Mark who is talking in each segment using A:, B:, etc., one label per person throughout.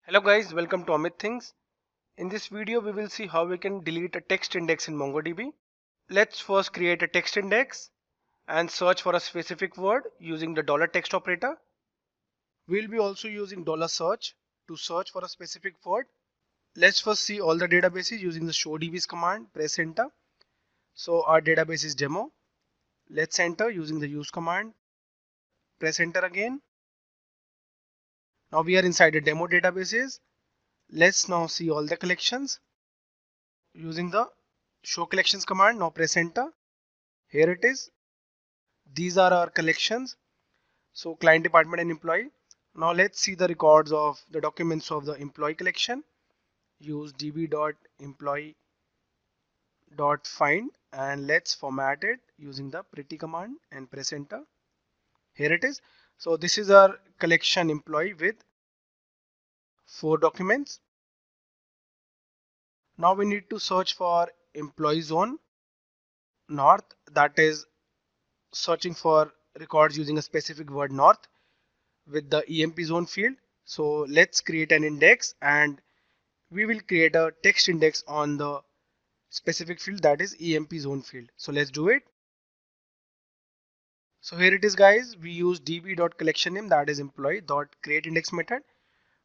A: Hello guys, welcome to Amit Things. In this video we will see how we can delete a text index in MongoDB. Let's first create a text index and search for a specific word using the $text operator. We'll be also using $search to search for a specific word. Let's first see all the databases using the showdb's command. Press enter. So our database is demo. Let's enter using the use command. Press enter again. Now we are inside the demo databases. Let's now see all the collections using the show collections command. Now press enter. Here it is. These are our collections. So client, department and employee. Now let's see the records of the documents of the employee collection. Use db.employee.find and let's format it using the pretty command and press enter. Here it is. So this is our collection employee with 4 documents. Now we need to search for employee zone north, that is searching for records using a specific word north with the EMP zone field. So let's create an index and we will create a text index on the specific field, that is EMP zone field. So let's do it. So here it is guys, we use db.collectionName, that is employee.createIndex method.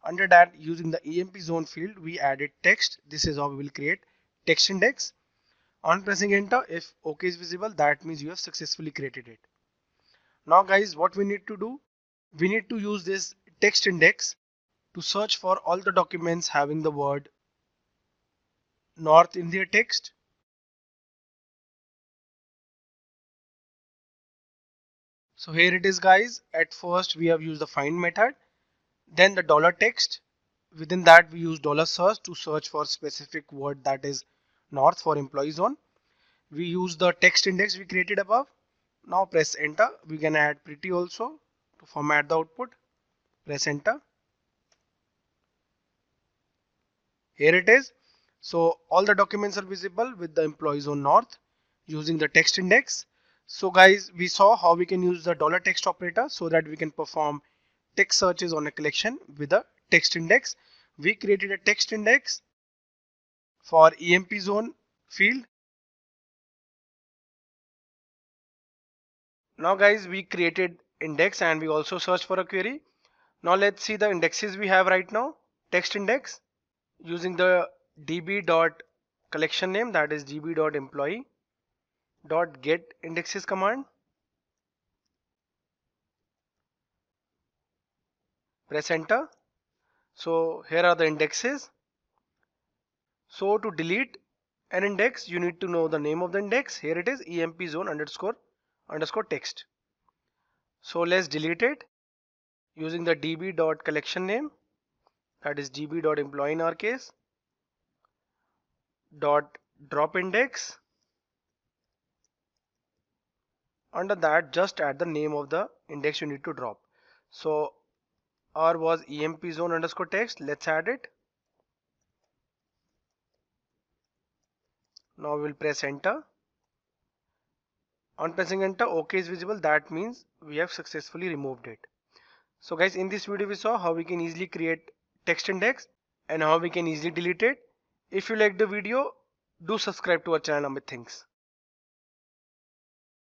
A: Under that, using the EMP zone field, we added text. This is how we will create text index. On pressing enter, if OK is visible, that means you have successfully created it. Now guys, what we need to do, we need to use this text index to search for all the documents having the word north in their text. So here it is guys. At first we have used the find method, then the $text. Within that we use $search to search for specific word, that is north for employee zone. We use the text index we created above. Now press enter. We can add pretty also to format the output. Press enter. Here it is. So all the documents are visible with the employee zone north using the text index. So guys, we saw how we can use the $text operator so that we can perform text searches on a collection with a text index. We created a text index for EMP zone field. Now guys, we created index and we also searched for a query. Now let's see the indexes we have right now. Text index using the db.collectionName, that is db.employee.getIndexes command. Press enter. So here are the indexes. So to delete an index, you need to know the name of the index. Here it is, emp zone underscore text. So let's delete it using the db.collectionName, that is db.employee in our case, dot drop index. Under that, just add the name of the index you need to drop. So R was emp zone underscore text. Let's add it. Now we'll press enter. On pressing enter, OK is visible. That means we have successfully removed it. So guys, in this video we saw how we can easily create text index and how we can easily delete it. If you like the video, do subscribe to our channel Amit Things.